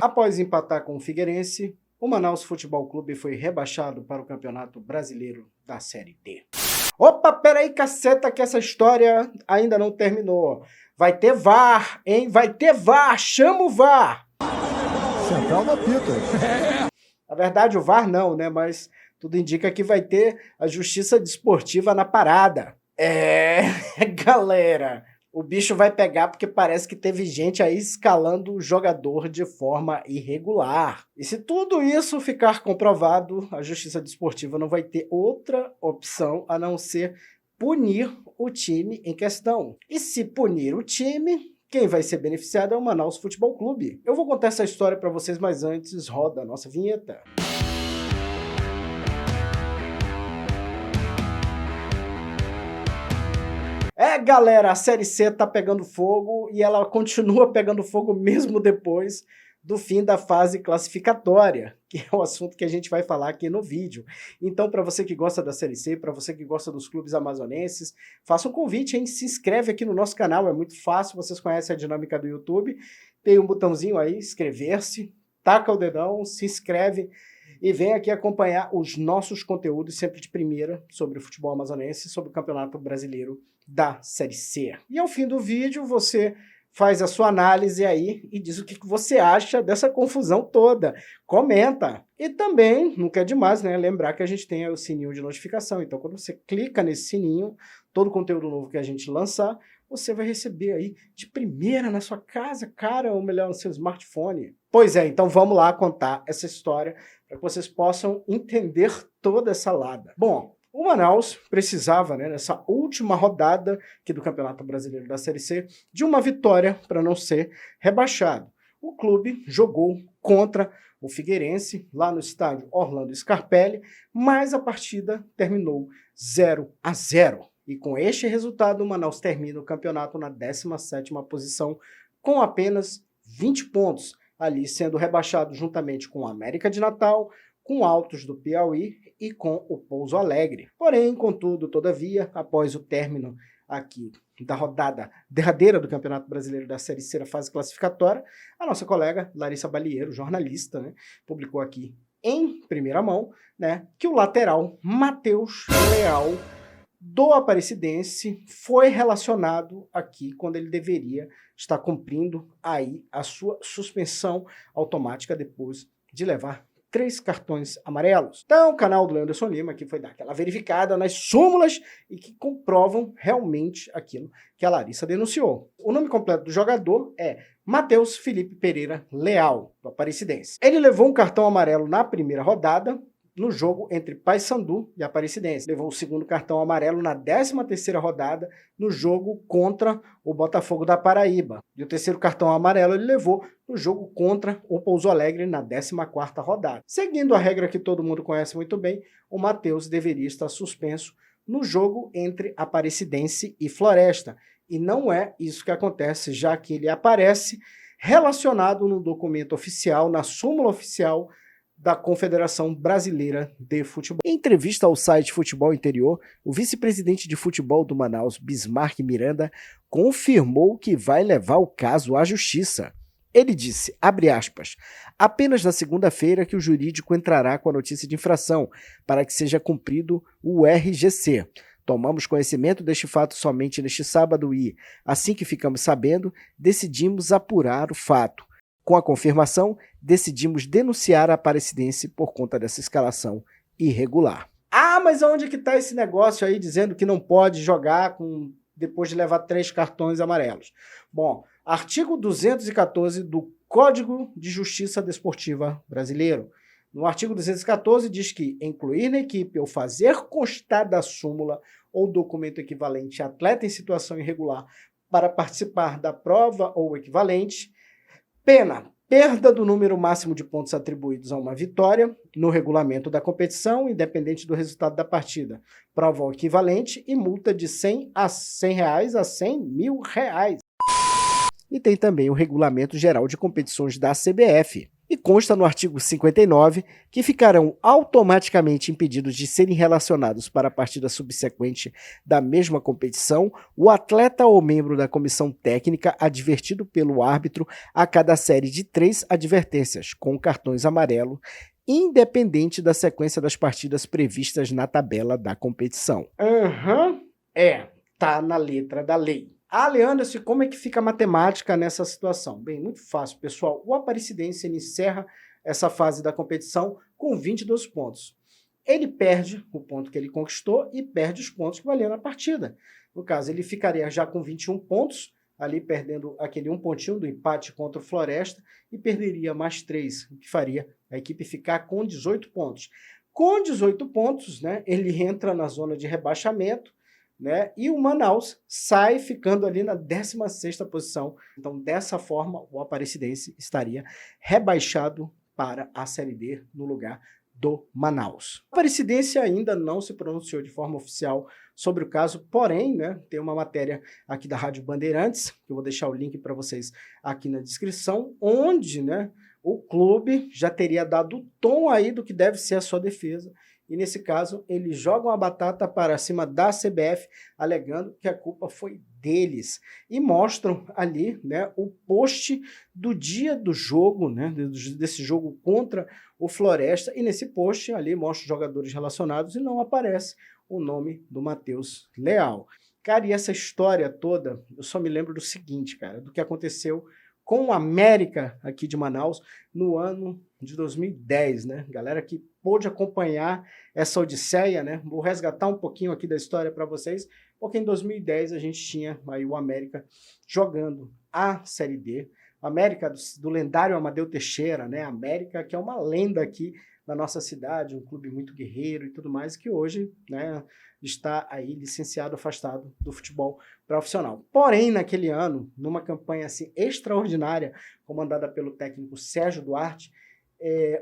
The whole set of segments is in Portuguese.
Após empatar com o Figueirense, o Manaus Futebol Clube foi rebaixado para o Campeonato Brasileiro da Série D. Opa, peraí, caceta, que essa história ainda não terminou. Vai ter VAR, hein? Vai ter VAR, chama o VAR! Central no apito. Na verdade, o VAR não, né? Mas tudo indica que vai ter a Justiça Desportiva na parada. Galera, o bicho vai pegar porque parece que teve gente aí escalando o jogador de forma irregular. E se tudo isso ficar comprovado, a Justiça Desportiva não vai ter outra opção a não ser punir o time em questão. E se punir o time, quem vai ser beneficiado é o Manaus Futebol Clube. Eu vou contar essa história para vocês, mas antes roda a nossa vinheta. Galera, a Série C tá pegando fogo e ela continua pegando fogo mesmo depois do fim da fase classificatória, que é o assunto que a gente vai falar aqui no vídeo. Então, para você que gosta da Série C, para você que gosta dos clubes amazonenses, faça um convite, hein? Se inscreve aqui no nosso canal, é muito fácil, vocês conhecem a dinâmica do YouTube, tem um botãozinho aí, inscrever-se, taca o dedão, se inscreve e vem aqui acompanhar os nossos conteúdos sempre de primeira sobre o futebol amazonense, sobre o Campeonato Brasileiro da Série C. E ao fim do vídeo você faz a sua análise aí e diz o que você acha dessa confusão toda. Comenta. E também, nunca é demais, né? Lembrar que a gente tem o sininho de notificação. Então, quando você clica nesse sininho, todo o conteúdo novo que a gente lançar, você vai receber aí de primeira na sua casa, cara, ou melhor, no seu smartphone. Pois é, então vamos lá contar essa história para que vocês possam entender toda essa lada. Bom, o Manaus precisava, né, nessa última rodada aqui do Campeonato Brasileiro da Série C, de uma vitória para não ser rebaixado. O clube jogou contra o Figueirense, lá no estádio Orlando Scarpelli, mas a partida terminou 0-0. E com este resultado, o Manaus termina o campeonato na 17ª posição, com apenas 20 pontos, ali sendo rebaixado juntamente com o América de Natal, com o Altos do Piauí e com o Pouso Alegre. Porém, contudo, todavia, após o término aqui da rodada derradeira do Campeonato Brasileiro da Série C, fase classificatória, a nossa colega Larissa Balieiro, jornalista, né, publicou aqui em primeira mão, né, que o lateral Matheus Leal do Aparecidense foi relacionado aqui quando ele deveria estar cumprindo aí a sua suspensão automática depois de levar 3 cartões amarelos. Então, o canal do Leanderson Lima aqui foi dar aquela verificada nas súmulas e que comprovam realmente aquilo que a Larissa denunciou. O nome completo do jogador é Matheus Felipe Pereira Leal, do Aparecidense. Ele levou um cartão amarelo na primeira rodada, no jogo entre Paysandu e Aparecidense. Levou o segundo cartão amarelo na 13ª rodada, no jogo contra o Botafogo da Paraíba. E o terceiro cartão amarelo ele levou no jogo contra o Pouso Alegre na 14ª rodada. Seguindo a regra que todo mundo conhece muito bem, o Matheus deveria estar suspenso no jogo entre Aparecidense e Floresta. E não é isso que acontece, já que ele aparece relacionado no documento oficial, na súmula oficial da Confederação Brasileira de Futebol. Em entrevista ao site Futebol Interior, o vice-presidente de futebol do Manaus, Bismarck Miranda, confirmou que vai levar o caso à justiça. Ele disse, abre aspas, apenas na segunda-feira que o jurídico entrará com a notícia de infração para que seja cumprido o RGC. Tomamos conhecimento deste fato somente neste sábado e, assim que ficamos sabendo, decidimos apurar o fato. Com a confirmação, decidimos denunciar a Aparecidense por conta dessa escalação irregular. Ah, mas onde que está esse negócio aí dizendo que não pode jogar depois de levar 3 cartões amarelos? Bom, artigo 214 do Código de Justiça Desportiva Brasileiro. No artigo 214 diz que incluir na equipe ou fazer constar da súmula ou documento equivalente a atleta em situação irregular para participar da prova ou equivalente, pena, perda do número máximo de pontos atribuídos a uma vitória no regulamento da competição, independente do resultado da partida, prova ou equivalente e multa de R$100 a R$100 a R$100.000. E tem também o Regulamento Geral de Competições da CBF. E consta no artigo 59 que ficarão automaticamente impedidos de serem relacionados para a partida subsequente da mesma competição o atleta ou membro da comissão técnica advertido pelo árbitro a cada série de 3 advertências, com cartões amarelos, independente da sequência das partidas previstas na tabela da competição. Tá na letra da lei. Leandro, como é que fica a matemática nessa situação? Bem, muito fácil, pessoal. O Aparecidense encerra essa fase da competição com 22 pontos. Ele perde o ponto que ele conquistou e perde os pontos que valiam na partida. No caso, ele ficaria já com 21 pontos, ali perdendo aquele um pontinho do empate contra o Floresta, e perderia mais 3, o que faria a equipe ficar com 18 pontos. Com 18 pontos, né, ele entra na zona de rebaixamento, né? E o Manaus sai ficando ali na 16ª posição. Então, dessa forma, o Aparecidense estaria rebaixado para a Série D no lugar do Manaus. O Aparecidense ainda não se pronunciou de forma oficial sobre o caso, porém, né, tem uma matéria aqui da Rádio Bandeirantes, que eu vou deixar o link para vocês aqui na descrição, onde, né, o clube já teria dado o tom aí do que deve ser a sua defesa. E nesse caso, eles jogam a batata para cima da CBF, alegando que a culpa foi deles. E mostram ali, né, o post do dia do jogo, né, desse jogo contra o Floresta. E nesse post ali mostra os jogadores relacionados e não aparece o nome do Matheus Leal. Cara, e essa história toda, eu só me lembro do seguinte, cara, do que aconteceu com o América aqui de Manaus no ano de 2010, né? Galera que pôde acompanhar essa odisseia, né? Vou resgatar um pouquinho aqui da história para vocês, porque em 2010 a gente tinha aí o América jogando a Série D, o América do lendário Amadeu Teixeira, né? América que é uma lenda aqui na nossa cidade, um clube muito guerreiro e tudo mais, que hoje, né, está aí licenciado, afastado do futebol profissional. Porém, naquele ano, numa campanha assim extraordinária, comandada pelo técnico Sérgio Duarte,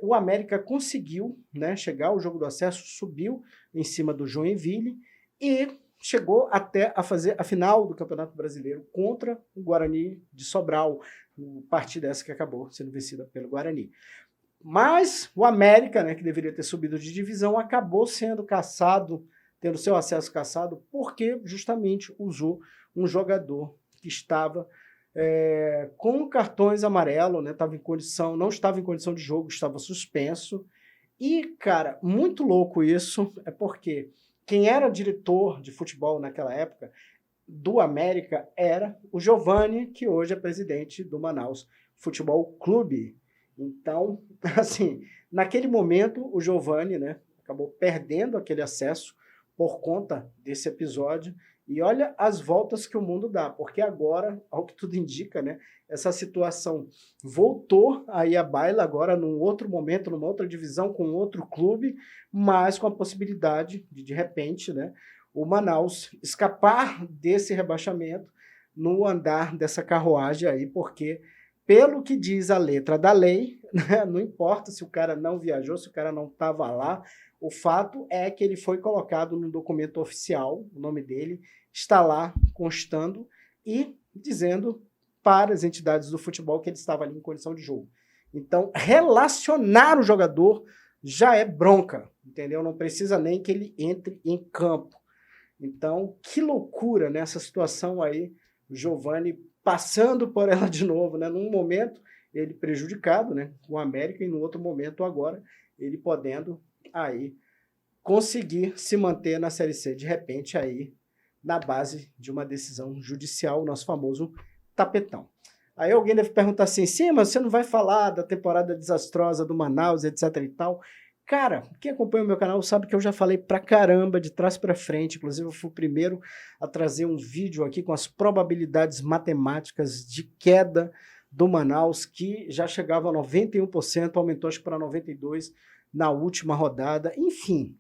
o América conseguiu, né, chegar ao jogo do acesso, subiu em cima do Joinville e chegou até a fazer a final do Campeonato Brasileiro contra o Guarani de Sobral, partida essa que acabou sendo vencida pelo Guarani. Mas o América, né, que deveria ter subido de divisão, acabou sendo cassado, tendo seu acesso cassado, porque justamente usou um jogador que estava com cartões amarelos, né, não estava em condição de jogo, estava suspenso. E, cara, muito louco isso, é porque quem era diretor de futebol naquela época do América era o Giovani, que hoje é presidente do Manaus Futebol Clube. Então, assim, naquele momento, o Giovani, né, acabou perdendo aquele acesso por conta desse episódio. E olha as voltas que o mundo dá, porque agora, ao que tudo indica, né, essa situação voltou aí à baila agora num outro momento, numa outra divisão, com outro clube, mas com a possibilidade de repente, né, o Manaus escapar desse rebaixamento no andar dessa carruagem aí, porque pelo que diz a letra da lei, né, não importa se o cara não viajou, se o cara não estava lá, o fato é que ele foi colocado no documento oficial, o nome dele está lá constando e dizendo para as entidades do futebol que ele estava ali em condição de jogo. Então, relacionar o jogador já é bronca, entendeu? Não precisa nem que ele entre em campo. Então, que loucura nessa situação aí, o Giovani passando por ela de novo, né? Num momento ele prejudicado, né, com o América, e no outro momento agora ele podendo aí conseguir se manter na Série C, de repente aí na base de uma decisão judicial, o nosso famoso tapetão. Aí alguém deve perguntar assim, sim, mas você não vai falar da temporada desastrosa do Manaus, etc e tal. Cara, quem acompanha o meu canal sabe que eu já falei pra caramba, de trás pra frente, inclusive eu fui o primeiro a trazer um vídeo aqui com as probabilidades matemáticas de queda do Manaus, que já chegava a 91%, aumentou acho que para 92% na última rodada. Enfim,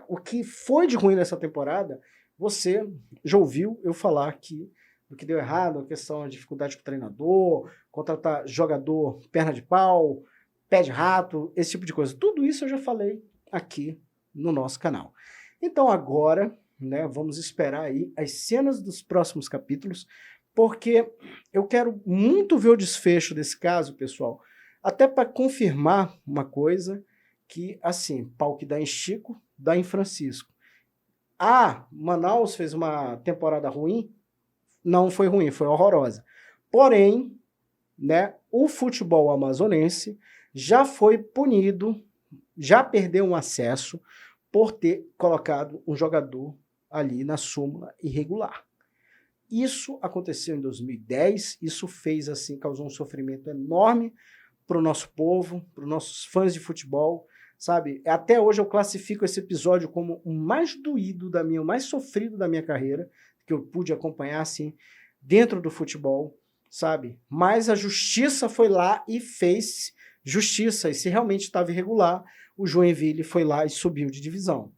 o que foi de ruim nessa temporada, você já ouviu eu falar aqui do que deu errado, a questão da dificuldade com o treinador, contratar jogador perna de pau, pé de rato, esse tipo de coisa. Tudo isso eu já falei aqui no nosso canal. Então agora, né, vamos esperar aí as cenas dos próximos capítulos, porque eu quero muito ver o desfecho desse caso, pessoal, Até para confirmar uma coisa que, assim, pau que dá em Chico, dá em Francisco. Manaus fez uma temporada ruim? Não foi ruim, foi horrorosa. Porém, né, o futebol amazonense já foi punido, já perdeu um acesso por ter colocado um jogador ali na súmula irregular. Isso aconteceu em 2010, isso fez assim, causou um sofrimento enorme para o nosso povo, para os nossos fãs de futebol, sabe? Até hoje eu classifico esse episódio como o mais doído da minha, o mais sofrido da minha carreira, que eu pude acompanhar assim dentro do futebol, sabe? Mas a justiça foi lá e fez justiça, e se realmente estava irregular, o Joinville foi lá e subiu de divisão.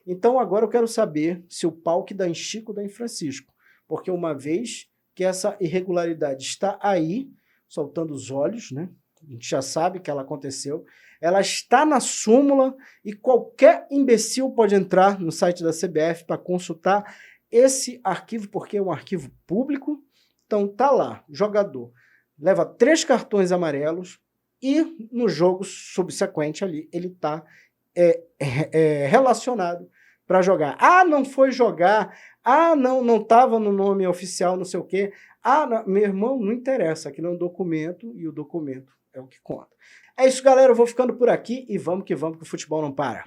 Então agora eu quero saber se o pau que dá em Chico dá em Francisco, porque uma vez que essa irregularidade está aí, soltando os olhos, né? A gente já sabe que ela aconteceu, ela está na súmula e qualquer imbecil pode entrar no site da CBF para consultar esse arquivo, porque é um arquivo público. Então tá lá, jogador leva 3 cartões amarelos e no jogo subsequente ali ele está relacionado para jogar. Não foi jogar, não estava no nome oficial, não sei o quê. Meu irmão, não interessa, aquilo é um documento e o documento é o que conta. É isso, galera, eu vou ficando por aqui e vamos que o futebol não para.